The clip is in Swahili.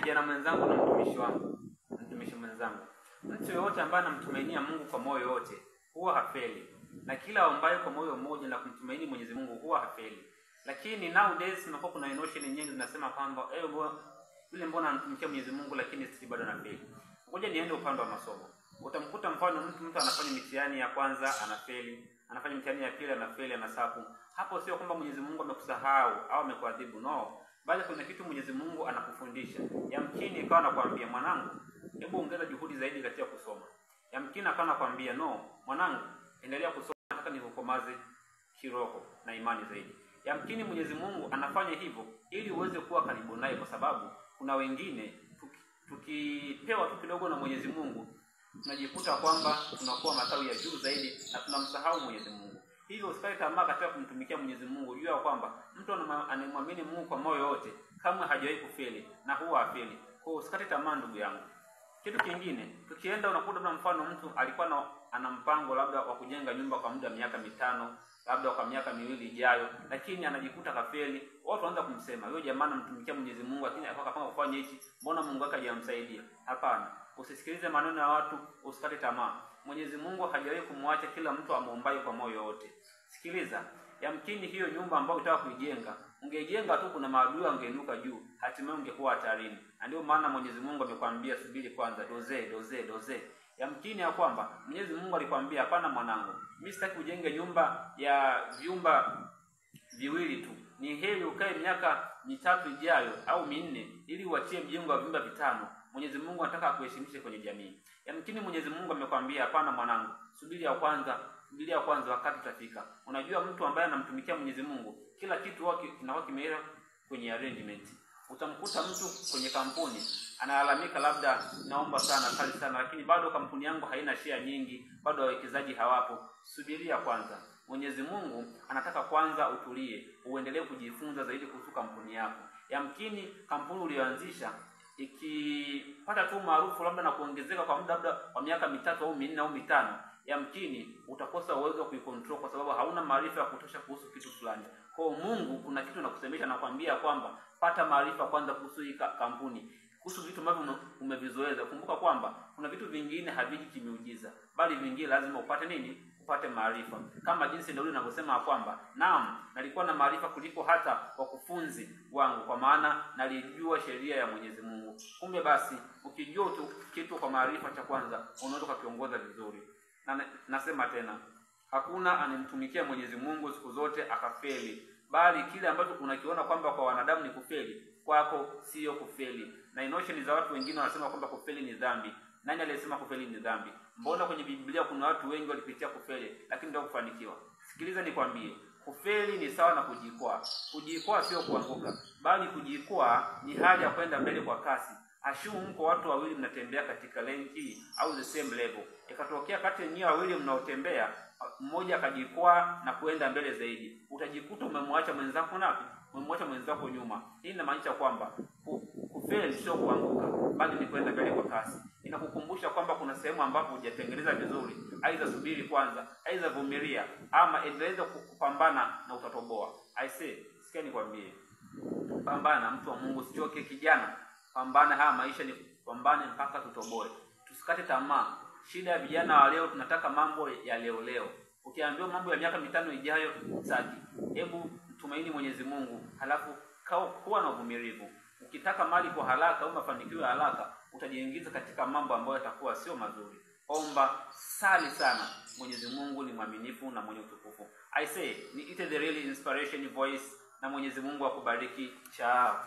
kijana mwenzangu na mtumishi mwenzangu, mtu yoyote ambaye anamtumainia Mungu kwa moyo wote huwa hafeli, na kila ambaye kwa moyo mmoja na kumtumaini Mwenyezi Mungu huwa hafeli. Lakini nowadays tunakuwa kuna notion nyingi zinasema kwamba yule mbona anamtumikia Mwenyezi Mungu lakini sisi bado anafeli. Ngoja niende upande wa masomo. Utamkuta mfano mtu anafanya mitihani ya kwanza anafeli, anafanya mitihani ya pili anafeli, anasafu. Hapo sio kwamba Mwenyezi Mungu amekusahau au amekuadhibu, no. Bali kuna kitu Mwenyezi Mungu anakufundisha. Yamkini ikawa anakuambia, mwanangu, hebu ongeza juhudi zaidi katika kusoma. Yamkini akawa anakuambia, no, mwanangu, endelea kusoma, nataka nikukomaze kiroho na imani zaidi. Yamkini Mwenyezi Mungu anafanya hivyo ili uweze kuwa karibu naye, kwa sababu kuna wengine tukipewa tu kidogo na Mwenyezi Mungu tunajikuta kwamba tunakuwa matawi ya juu zaidi na tunamsahau Mwenyezi Mungu. Hivyo usikate tamaa katika kumtumikia Mwenyezi Mungu. Jua kwamba mtu anayemwamini Mungu kwa moyo wote kama hajawahi kufeli na huwa hafeli. Kwa hiyo usikate tamaa ndugu yangu. Kitu kingine, tukienda unakuta na mfano mtu alikuwa ana mpango labda wa kujenga nyumba kwa muda miaka 5, labda kwa miaka 2 ijayo, lakini anajikuta kafeli. Watu wanaanza kumsema, "Wewe jamaa unamtumikia Mwenyezi Mungu lakini akapanga kufanya hichi, mbona Mungu wake hajamsaidia?" Hapana. Usisikilize maneno ya watu, usikate tamaa. Mwenyezi Mungu hajawahi kumwacha kila mtu amuombaye kwa moyo wote. Sikiliza, yamkini hiyo nyumba ambayo unataka kuijenga, ungejenga tu kuna maadui angeinuka juu, hatimaye ungekuwa hatarini. Ndio maana Mwenyezi Mungu amekwambia subiri kwanza, doze. Yamkini ya kwamba Mwenyezi Mungu alikwambia, hapana mwanangu, mimi sitaki ujenge nyumba ya vyumba viwili tu. Ni heri ukae miaka 3 ijayo au 4 ili uachie mjengo wa vyumba 5. Mwenyezi Mungu anataka akuheshimishe kwenye jamii. Yamkini Mwenyezi Mungu amekwambia, hapana mwanangu, subiri ya kwanza wakati utafika. Unajua mtu ambaye anamtumikia Mwenyezi Mungu, kila kitu wake kinakuwa kimeweka kwenye arrangement. Utamkuta mtu kwenye kampuni analalamika, labda naomba sana kali sana, lakini bado kampuni yangu haina share nyingi, bado wawekezaji hawapo. Subiria kwanza. Mwenyezi Mungu anataka kwanza utulie, uendelee kujifunza zaidi kuhusu kampuni yako. Yamkini kampuni uliyoanzisha ikipata tu maarufu labda na kuongezeka kwa muda labda kwa miaka 3 au 4 au 5, yamkini utakosa uwezo wa kuicontrol kwa sababu hauna maarifa ya kutosha kuhusu kitu fulani. Kwa Mungu kuna kitu nakusemesha na kwambia kwamba pata maarifa kwanza kuhusu hii kampuni, kuhusu vitu ambavyo umevizoeza. Kumbuka kwamba kuna vitu vingine haviji kimiujiza, bali vingine lazima upate nini? Upate maarifa. Kama jinsi Daudi anavyosema kwamba, naam, nalikuwa na maarifa kuliko hata wakufunzi wangu, kwa maana nalijua sheria ya Mwenyezi Mungu. Kumbe basi ukijua tu kitu kwa maarifa cha kwanza, unaweza kukiongoza vizuri. Na nasema tena, hakuna anemtumikia Mwenyezi Mungu siku zote akafeli, bali kile ambacho unakiona kwamba kwa wanadamu ni kufeli, kwako sio kufeli. Na notion za watu wengine wanasema kwamba kufeli ni dhambi. Nani aliyesema kufeli ni dhambi? Mbona kwenye Biblia kuna watu wengi walipitia kufeli lakini ndio kufanikiwa? Sikiliza nikwambie, kufeli ni sawa na kujikwaa. Kujikwaa sio kuanguka, bali kujikwaa ni hali ya kwenda mbele kwa kasi. Ashumu mko watu wawili mnatembea katika lane hii au the same level. Ikatokea kati ya nyinyi wawili mnaotembea, mmoja akajikwaa na kuenda mbele zaidi. Utajikuta umemwacha mwenzako napi? Umemwacha mwenzako nyuma. Hii inamaanisha kwamba kufeli sio kuanguka, bali ni kwenda mbele kwa kasi. Inakukumbusha kwamba kuna sehemu ambapo hujatengeneza vizuri. Aidha subiri kwanza, aidha vumilia, ama endeleza kupambana na utatoboa. Sikia nikwambie, pambana mtu wa Mungu, usichoke kijana. Pambana, haya maisha ni pambane mpaka tutoboe. Tusikate tamaa. Shida ya vijana wa leo, tunataka mambo ya leo. Ukiambiwa mambo ya miaka 5 ijayo, saki. Hebu tumaini Mwenyezi Mungu, halafu kuwa na uvumilivu. Ukitaka mali kwa haraka au mafanikio ya haraka, utajiingiza katika mambo ambayo yatakuwa sio mazuri. Omba, sali sana. Mwenyezi Mungu ni mwaminifu na mwenye utukufu. Ni Ite the Real Inspiration Voice, na Mwenyezi Mungu akubariki. Chao.